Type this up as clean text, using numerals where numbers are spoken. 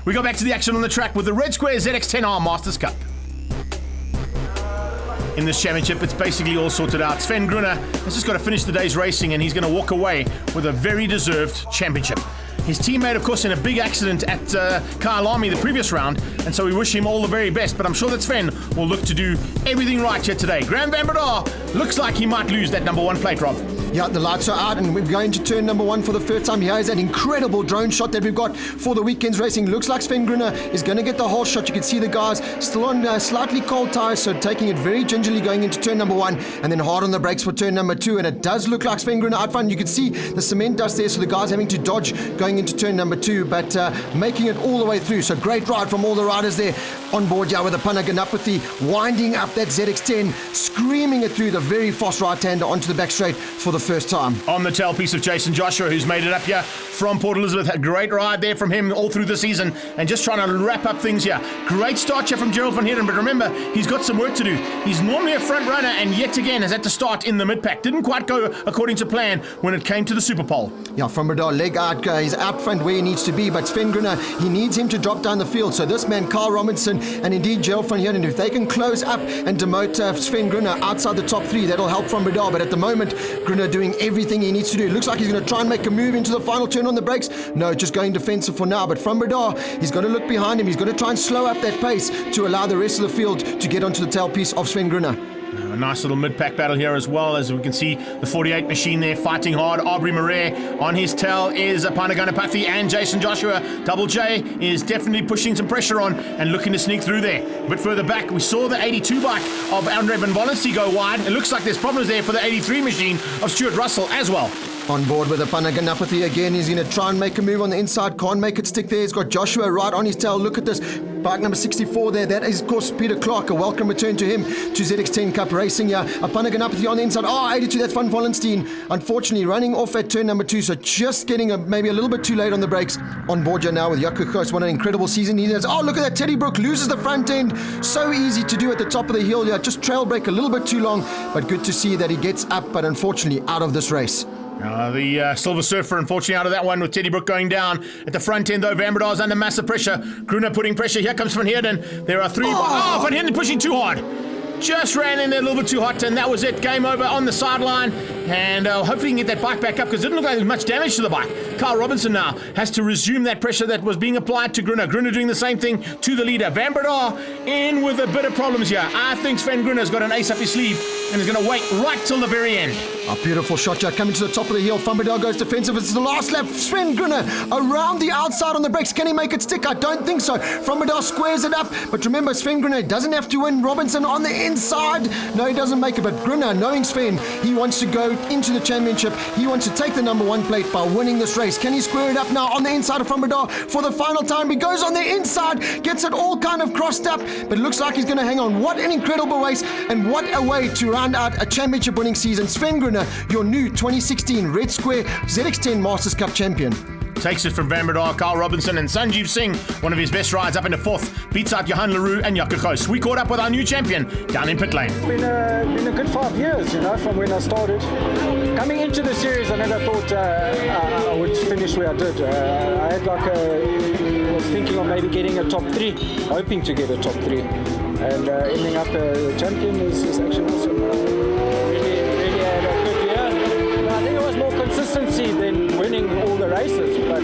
We go back to the action on the track with the Red Square ZX10R Masters Cup. In this championship, it's basically all sorted out. Sven Gruner has just got to finish the day's racing, and he's going to walk away with a very deserved championship. His teammate, of course, in a big accident at Kyalami the previous round, and so we wish him all the very best, but I'm sure that Sven will look to do everything right here today. Graham Van Breda looks like he might lose that number 1 plate, Rob. Yeah, the lights are out and we're going to turn number 1 for the first time. Here is that incredible drone shot that we've got for the weekend's racing. Looks like Sven Gruner is going to get the whole shot. You can see the guys still on slightly cold tires, so taking it very gingerly going into turn number 1 and then hard on the brakes for turn number 2. And it does look like Sven Gruner out front. You can see the cement dust there, so the guys having to dodge going into turn number 2, but making it all the way through. So great ride from all the riders there on board here with the Pana Ganapathy winding up that ZX10, screaming it through the very fast right-hander onto the back straight for the first time. On the tailpiece of Jason Joshua, who's made it up here from Port Elizabeth. A great ride there from him all through the season, and just trying to wrap up things here. Great start here from Gerald van Heerden, but remember, he's got some work to do. He's normally a front runner, and yet again has had to start in the mid-pack. Didn't quite go according to plan when it came to the Super Pole. Yeah, Van Breda, leg out, he's out front where he needs to be, but Sven Gruner, he needs him to drop down the field. So this man, Carl Robinson, and indeed Gerald van Heerden, if they can close up and demote Sven Gruner outside the top 3, that'll help Van Breda. But at the moment, Gruner doing everything he needs to do. It looks like he's going to try and make a move into the final turn on the brakes. No, just going defensive for now. But Van Breda, he's got to look behind him. He's got to try and slow up that pace to allow the rest of the field to get onto the tailpiece of Sven Gruner. A nice little mid-pack battle here as well, as we can see the 48 machine there fighting hard. Aubrey Murray on his tail is Pana Ganapathy and Jason Joshua. Double J is definitely pushing some pressure on and looking to sneak through there. But further back, we saw the 82 bike of Andre Van Vollency go wide. It looks like there's problems there for the 83 machine of Stuart Russell as well. On board with the Pana Ganapathy again. He's going to try and make a move on the inside. Can't make it stick there. He's got Joshua right on his tail. Look at this. Bike number 64 there. That is, of course, Peter Clark. A welcome return to him to ZX10 Cup Racing. Yeah, a Pana Ganapathy on the inside. 82, that's Van Vollenstein. Unfortunately, running off at turn number 2. So just getting maybe a little bit too late on the brakes. On board here now with Jaco Koos. What an incredible season he has. Look at that. Teddy Brook loses the front end. So easy to do at the top of the hill. Yeah, just trail brake a little bit too long. But good to see that he gets up, but unfortunately out of this race. The Silver Surfer, unfortunately, out of that one with Teddy Brook going down. At the front end, though, Van Breda is under massive pressure. Gruner putting pressure. Here comes Van Heerden. There are 3. Van Heerden pushing too hard. Just ran in there a little bit too hot, and that was it. Game over on the sideline. And hopefully he can get that bike back up, because it didn't look like there was much damage to the bike. Carl Robinson now has to resume that pressure that was being applied to Gruner. Gruner doing the same thing to the leader. Van Breda in with a bit of problems here. I think Sven Gruner's got an ace up his sleeve and is going to wait right till the very end. A beautiful shot here coming to the top of the hill. Van Breda goes defensive. It's the last lap. Sven Gruner around the outside on the brakes. Can he make it stick? I don't think so. Van Breda squares it up. But remember, Sven Gruner doesn't have to win. Robinson on the inside. No, he doesn't make it. But Gruner, knowing Sven, he wants to go into the championship. He wants to take the number 1 plate by winning this race. Can he square it up now on the inside of Van Breda for the final time? He goes on the inside, gets it all kind of crossed up, but it looks like he's going to hang on. What an incredible race, and what a way to round out a championship winning season. Sven Gruner, your new 2016 Red Square ZX10 Masters Cup champion. Takes it from Van Breda, Carl Robinson, and Sanjeev Singh, one of his best rides, up into 4th. Beats out Johan Leroux and Jaco Koos. We caught up with our new champion down in pit lane. It's been a good 5 years, from when I started. Coming into the series, I never thought I would finish where I did. I had was thinking of maybe getting a top 3, hoping to get a top 3. And ending up a champion is actually awesome. Really had a good year. I think it was more consistency than winning all the races, but